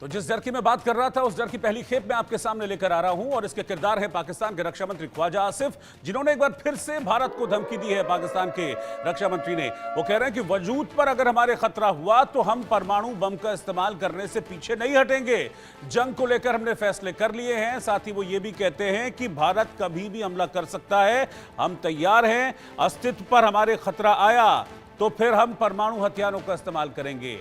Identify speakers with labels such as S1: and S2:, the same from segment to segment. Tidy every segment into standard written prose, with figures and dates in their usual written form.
S1: तो जिस डर की मैं बात कर रहा था उस डर की पहली खेप मैं आपके सामने लेकर आ रहा हूं और इसके किरदार है पाकिस्तान के रक्षा मंत्री ख्वाजा आसिफ, जिन्होंने एक बार फिर से भारत को धमकी दी है। पाकिस्तान के रक्षा मंत्री ने वो कह रहे हैं कि वजूद पर अगर हमारे खतरा हुआ तो हम परमाणु बम का इस्तेमाल करने से पीछे नहीं हटेंगे। जंग को लेकर हमने फैसले कर लिए हैं। साथ ही वो ये भी कहते हैं कि भारत कभी भी हमला कर सकता है, हम तैयार हैं। अस्तित्व पर हमारे खतरा आया तो फिर हम परमाणु हथियारों का इस्तेमाल करेंगे।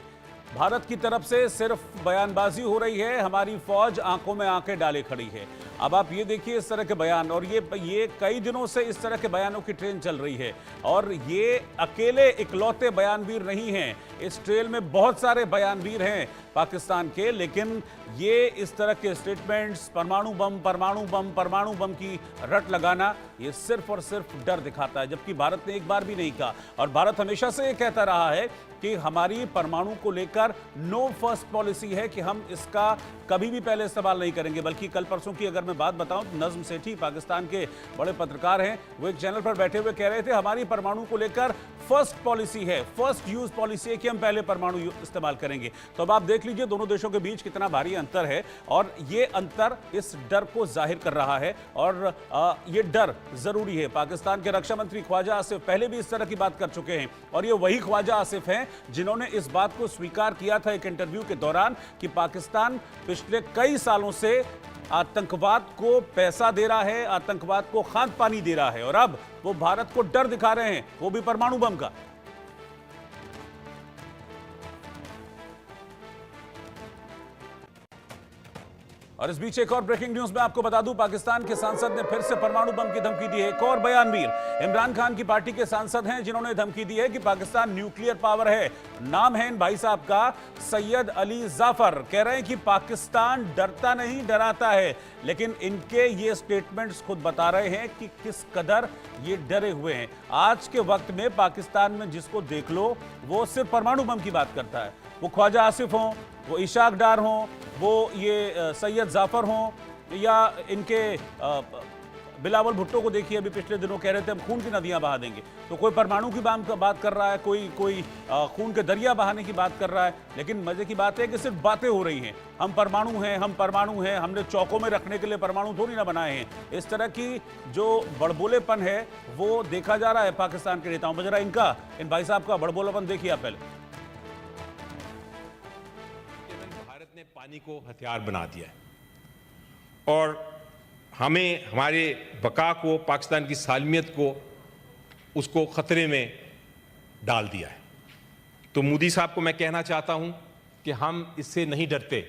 S1: भारत की तरफ से सिर्फ बयानबाजी हो रही है, हमारी फौज आंखों में आंखें डाले खड़ी है। अब आप ये देखिए इस तरह के बयान, और ये कई दिनों से इस तरह के बयानों की ट्रेन चल रही है और ये अकेले इकलौते बयानवीर नहीं हैं। इस ट्रेल में बहुत सारे बयानवीर हैं पाकिस्तान के, लेकिन ये इस तरह के स्टेटमेंट्स, परमाणु बम की रट लगाना, ये सिर्फ और सिर्फ डर दिखाता है, जबकि भारत ने एक बार भी नहीं कहा। और भारत हमेशा से ये कहता रहा है कि हमारी परमाणु को लेकर नो फर्स्ट पॉलिसी है कि हम इसका कभी भी पहले इस्तेमाल नहीं करेंगे। बल्कि कल परसों की अगर मैं बात बताऊं तो नज्म सेठी पाकिस्तान के बड़े पत्रकार हैं, वो एक चैनल पर बैठे हुए कह रहे थे हमारी परमाणु को लेकर फर्स्ट पॉलिसी है, फर्स्ट यूज पॉलिसी है कि हम पहले परमाणु इस्तेमाल करेंगे। तो अब आप देख लीजिए दोनों देशों के बीच कितना भारी अंतर है और ये अंतर इस डर को जाहिर कर रहा है और ये डर जरूरी है। पाकिस्तान के रक्षा मंत्री ख्वाजा आसिफ पहले भी इस तरह की बात कर चुके हैं और ये वही ख्वाजा आसिफ हैं जिन्होंने इस बात को स्वीकार किया था एक इंटरव्यू के दौरान कि पाकिस्तान पिछले कई सालों से आतंकवाद को पैसा दे रहा है, आतंकवाद को खाद पानी दे रहा है और अब वो भारत को डर दिखा रहे हैं, वो भी परमाणु बम का। और इस बीच एक और ब्रेकिंग न्यूज में आपको बता दूं, पाकिस्तान के सांसद ने फिर से परमाणु बम की धमकी दी है। एक और बयानवीर इमरान खान की पार्टी के सांसद हैं जिन्होंने धमकी दी है कि पाकिस्तान न्यूक्लियर पावर है। नाम है इन भाई साहब का सैयद अली जाफर। कह रहे हैं कि पाकिस्तान डरता नहीं डराता है, लेकिन इनके ये स्टेटमेंट्स खुद बता रहे हैं कि किस कदर ये डरे हुए हैं। आज के वक्त में पाकिस्तान में जिसको देख लो वो सिर्फ परमाणु बम की बात करता है। वो ख्वाजा आसिफ हों, वो इशाक डार हों, वो ये सैयद जाफर हों या इनके बिलावल भुट्टो को देखिए, अभी पिछले दिनों कह रहे थे हम खून की नदियां बहा देंगे। तो कोई परमाणु की बात कर रहा है, कोई खून के दरिया बहाने की बात कर रहा है। लेकिन मजे की बात है कि सिर्फ बातें हो रही हैं, हम परमाणु हैं, हमने चौकों में रखने के लिए परमाणु थोड़ी ना बनाए हैं। इस तरह की जो बड़बोलेपन है वो देखा जा रहा है पाकिस्तान के नेताओं में। जरा इन भाई साहब का बड़बोलापन देखिए आप पहले।
S2: ने पानी को हथियार बना दिया है और हमें हमारे बका को, पाकिस्तान की सालमियत को, उसको खतरे में डाल दिया है। तो मोदी साहब को मैं कहना चाहता हूं कि हम इससे नहीं डरते।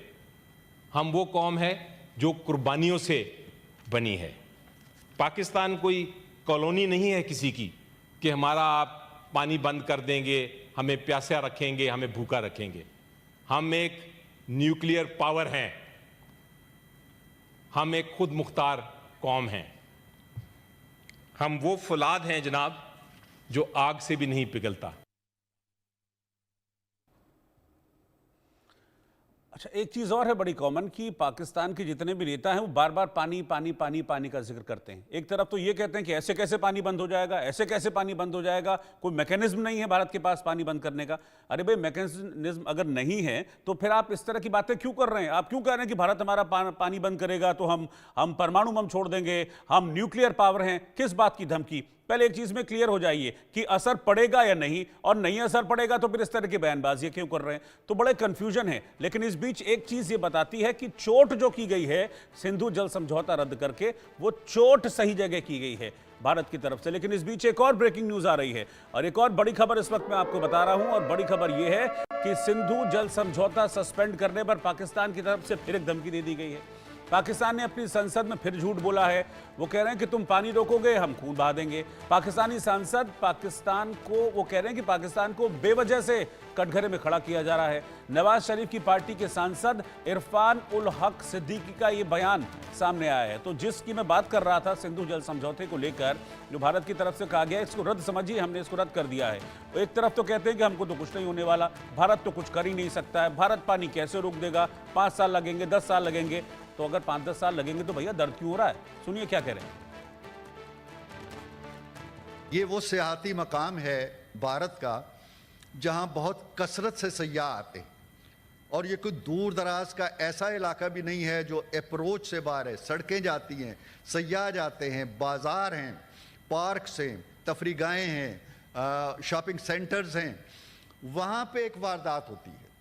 S2: हम वो कौम है जो कुर्बानियों से बनी है। पाकिस्तान कोई कॉलोनी नहीं है किसी की कि हमारा आप पानी बंद कर देंगे, हमें प्यासा रखेंगे, हमें भूखा रखेंगे। हम एक न्यूक्लियर पावर हैं, हम एक खुद मुख्तार कौम हैं। हम वो फौलाद हैं जनाब जो आग से भी नहीं पिघलता।
S1: अच्छा, एक चीज और है बड़ी कॉमन कि पाकिस्तान के जितने भी नेता हैं वो बार बार पानी पानी पानी पानी का जिक्र करते हैं। एक तरफ तो ये कहते हैं कि ऐसे कैसे पानी बंद हो जाएगा, ऐसे कैसे पानी बंद हो जाएगा, कोई मैकेनिज्म नहीं है भारत के पास पानी बंद करने का। अरे भाई, मैकेनिज्म अगर नहीं है तो फिर आप इस तरह की बातें क्यों कर रहे हैं? आप क्यों कह रहे हैं कि भारत हमारा पानी बंद करेगा तो हम परमाणु बम छोड़ देंगे, हम न्यूक्लियर पावर हैं? किस बात की धमकी? पहले एक चीज में क्लियर हो जाइए कि असर पड़ेगा या नहीं, और नहीं असर पड़ेगा तो फिर इस तरह की बयानबाजी क्यों कर रहे हैं? तो बड़े कंफ्यूजन है। लेकिन इस बीच एक चीज ये बताती है कि चोट जो की गई है सिंधु जल समझौता रद्द करके, वो चोट सही जगह की गई है भारत की तरफ से। लेकिन इस बीच एक और ब्रेकिंग न्यूज आ रही है और एक और बड़ी खबर इस वक्त मैं आपको बता रहा हूं, और बड़ी खबर यह है कि सिंधु जल समझौता सस्पेंड करने पर पाकिस्तान की तरफ से फिर एक धमकी दे दी गई है। पाकिस्तान ने अपनी संसद में फिर झूठ बोला है। वो कह रहे हैं कि तुम पानी रोकोगे, हम खून बहा देंगे। पाकिस्तानी सांसद पाकिस्तान को, वो कह रहे हैं कि पाकिस्तान को बेवजह से कटघरे में खड़ा किया जा रहा है। नवाज शरीफ की पार्टी के सांसद इरफान उल हक सिद्दीकी का ये बयान सामने आया है। तो जिसकी मैं बात कर रहा था, सिंधु जल समझौते को लेकर जो भारत की तरफ से कहा गया, इसको रद्द समझिए, हमने इसको रद्द कर दिया है। तो एक तरफ तो कहते हैं कि हमको तो कुछ नहीं होने वाला, भारत तो कुछ कर ही नहीं सकता है, भारत पानी कैसे रोक देगा, 5 साल लगेंगे, 10 साल लगेंगे। तो अगर 5-10 साल लगेंगे तो भैया दर्द क्यों हो रहा है? सुनिए क्या कह रहे हैं।
S3: ये वो सियाहती मकाम है भारत का जहां बहुत कसरत से सयाह आते हैं और ये कोई दूर दराज का ऐसा इलाका भी नहीं है जो अप्रोच से बाहर है। सड़कें जाती हैं, सयाह जाते हैं, बाजार हैं, पार्क्स हैं, तफरीगाहें हैं, शॉपिंग सेंटर्स हैं। वहाँ पे एक वारदात होती है,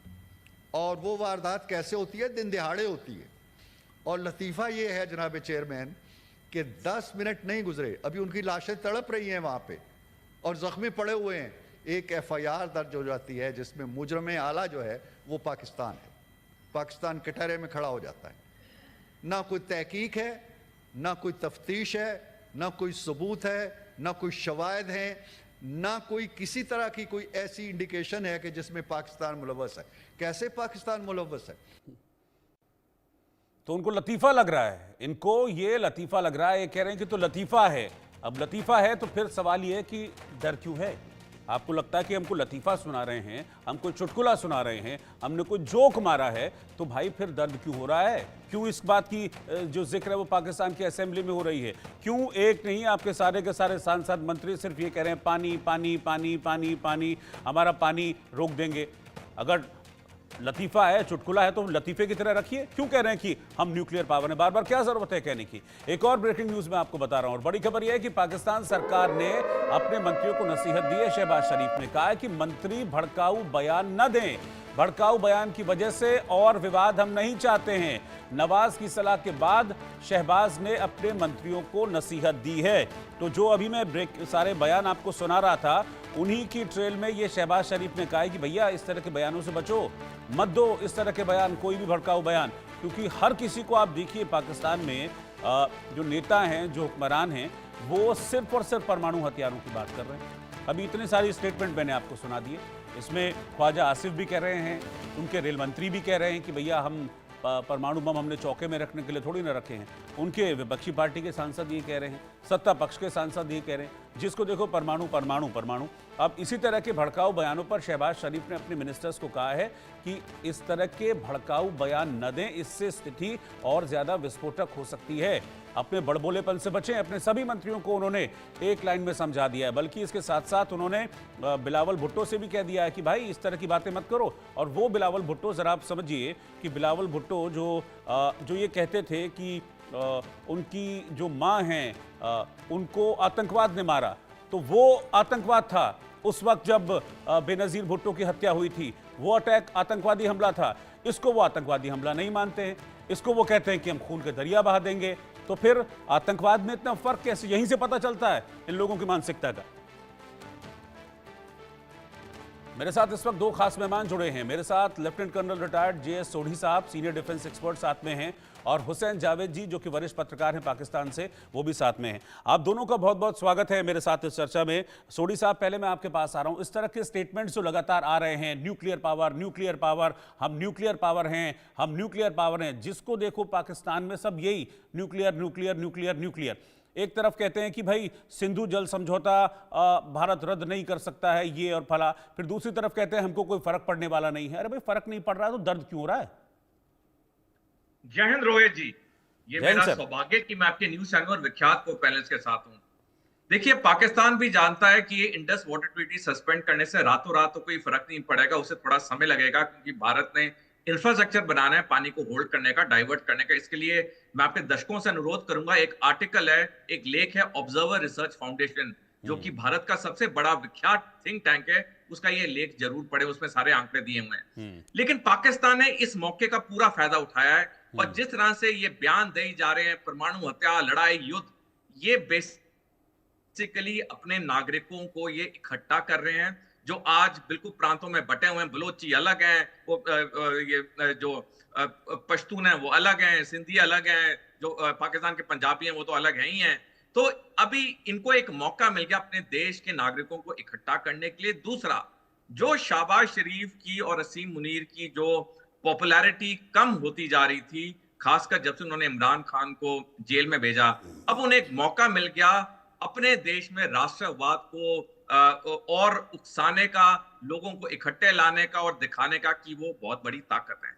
S3: और वो वारदात कैसे होती है? दिन दिहाड़े होती है। और लतीफ़ा ये है जनाब चेयरमैन कि 10 मिनट नहीं गुजरे, अभी उनकी लाशें तड़प रही हैं वहाँ पे और ज़ख्मी पड़े हुए हैं। एक FIR दर्ज हो जाती है जिसमें मुजरम आला जो है वो पाकिस्तान है, पाकिस्तान कटहरे में खड़ा हो जाता है। ना कोई तहकीक है, ना कोई तफ्तीश है, ना कोई सबूत है, ना कोई शवाहिद है, ना कोई किसी तरह की कोई ऐसी इंडिकेशन है कि जिसमें पाकिस्तान मुलव्वस है। कैसे पाकिस्तान मुलव्वस है?
S1: तो उनको लतीफ़ा लग रहा है, इनको ये लतीफ़ा लग रहा है। ये कह रहे हैं कि तो लतीफ़ा है। अब लतीफ़ा है तो फिर सवाल ये है कि डर क्यों है? आपको लगता है कि हमको लतीफ़ा सुना रहे हैं, हम कोई चुटकुला सुना रहे हैं, हमने कोई जोक मारा है, तो भाई फिर दर्द क्यों हो रहा है? क्यों इस बात की जो जिक्र है वो पाकिस्तान की असेंबली में हो रही है? क्यों एक नहीं आपके सारे के सारे सांसद मंत्री सिर्फ ये कह रहे हैं पानी पानी पानी पानी पानी, हमारा पानी रोक देंगे? अगर लतीफ़ा है, चुटकुला है, तो लतीफ़े की तरह रखिए। क्यों कह रहे हैं कि हम न्यूक्लियर पावर है? बार बार क्या जरूरत है कहने की? एक और ब्रेकिंग न्यूज में आपको बता रहा हूं, और बड़ी खबर यह है कि पाकिस्तान सरकार ने अपने मंत्रियों को नसीहत दी है। शहबाज शरीफ ने कहा है कि मंत्री भड़काऊ बयान न दें, भड़काऊ बयान की वजह से और विवाद हम नहीं चाहते हैं। नवाज की सलाह के बाद शहबाज ने अपने मंत्रियों को नसीहत दी है। तो जो अभी मैं सारे बयान आपको सुना रहा था, उन्हीं की ट्रेल में ये शहबाज शरीफ ने कहा है कि भैया इस तरह के बयानों से बचो, मत दो इस तरह के बयान, कोई भी भड़काऊ बयान। क्योंकि हर किसी को आप देखिए पाकिस्तान में जो नेता हैं, जो हुक्मरान हैं, वो सिर्फ और सिर्फ परमाणु हथियारों की बात कर रहे हैं। अभी इतने सारी स्टेटमेंट मैंने आपको सुना दिए। इसमें ख्वाजा आसिफ भी कह रहे हैं, उनके रेल मंत्री भी कह रहे हैं कि भैया हम परमाणु बम हमने चौके में रखने के लिए थोड़ी ना रखे हैं। उनके विपक्षी पार्टी के सांसद ये कह रहे हैं, सत्ता पक्ष के सांसद ये कह रहे हैं, जिसको देखो परमाणु परमाणु परमाणु। अब इसी तरह के भड़काऊ बयानों पर शहबाज शरीफ ने अपने मिनिस्टर्स को कहा है कि इस तरह के भड़काऊ बयान न दें, इससे स्थिति और ज्यादा विस्फोटक हो सकती है। अपने बड़बोलेपन से बचें। अपने सभी मंत्रियों को उन्होंने एक लाइन में समझा दिया है। बल्कि इसके साथ साथ उन्होंने बिलावल भुट्टो से भी कह दिया है कि भाई इस तरह की बातें मत करो। और वो बिलावल भुट्टो, जरा आप समझिए कि बिलावल भुट्टो जो ये कहते थे कि उनकी जो माँ हैं उनको आतंकवाद ने मारा, तो वो आतंकवाद था उस वक्त जब बेनज़ीर भुट्टो की हत्या हुई थी। वो अटैक आतंकवादी हमला था। इसको वो आतंकवादी हमला नहीं मानते हैं, इसको वो कहते हैं कि हम खून के दरिया बहा देंगे। तो फिर आतंकवाद में इतना फर्क कैसे? यहीं से पता चलता है इन लोगों की मानसिकता का। मेरे साथ इस वक्त दो खास मेहमान जुड़े हैं। मेरे साथ lieutenant colonel retired JS Sodhi साहब, सीनियर डिफेंस एक्सपर्ट साथ में हैं, और हुसैन जावेद जी जो कि वरिष्ठ पत्रकार हैं पाकिस्तान से, वो भी साथ में हैं। आप दोनों का बहुत बहुत स्वागत है मेरे साथ इस चर्चा में। सोढ़ी साहब, पहले मैं आपके पास आ रहा हूं। इस तरह के स्टेटमेंट्स जो लगातार आ रहे हैं, न्यूक्लियर पावर, न्यूक्लियर पावर, हम न्यूक्लियर पावर हैं, हम न्यूक्लियर पावर हैं, जिसको देखो पाकिस्तान में सब यही न्यूक्लियर न्यूक्लियर न्यूक्लियर न्यूक्लियर। एक तरफ कहते हैं कि भाई सिंधु जल समझौता भारत रद्द नहीं कर सकता है, ये और फला। फिर दूसरी तरफ कहते हैं हमको कोई फर्क पड़ने वाला नहीं है। अरे भाई फर्क नहीं पड़ रहा है तो दर्द क्यों हो रहा है?
S4: जय हिंद रोहित जी। ये मेरा सौभाग्य कि मैं आपके न्यूज चैनल और विख्यात को पैनलिस्ट के साथ हूं। देखिए, पाकिस्तान भी जानता है कि ये इंडस वाटर ट्रीटी सस्पेंड करने से रातों रात तो कोई फर्क नहीं पड़ेगा, उसे थोड़ा समय लगेगा, क्योंकि भारत ने इंफ्रास्ट्रक्चर बनाना है पानी को होल्ड करने का, डाइवर्ट करने का। इसके लिए मैं आपके दर्शकों से अनुरोध करूंगा, एक आर्टिकल है, एक लेख है ऑब्जर्वर रिसर्च फाउंडेशन, जो कि भारत का सबसे बड़ा विख्यात थिंक टैंक है, उसका ये लेख जरूर पढ़े, उसमें सारे आंकड़े दिए हुए हैं। लेकिन पाकिस्तान ने इस मौके का पूरा फायदा उठाया है, और जिस तरह से ये बयान दे जा रहे हैं, परमाणु हत्या, लड़ाई, युद्ध, ये बेसिकली अपने नागरिकों को ये इकट्ठा कर रहे हैं, जो आज बिल्कुल प्रांतों में बटे हुए हैं। बलोची अलग हैं, वो ये जो पश्तून है वो अलग हैं, सिंधी अलग हैं, जो पाकिस्तान के पंजाबी हैं वो तो अलग हैं ही हैं। तो अभी इनको एक मौका मिल गया अपने देश के नागरिकों को इकट्ठा करने के लिए। दूसरा, जो शहबाज शरीफ की और असीम मुनीर की जो पॉपुलैरिटी कम होती जा रही थी, खासकर जब से उन्होंने इमरान खान को जेल में भेजा, अब उन्हें एक मौका मिल गया अपने देश में राष्ट्रवाद को और उकसाने का, लोगों को इकट्ठे लाने का और दिखाने का कि वो बहुत बड़ी ताकत है।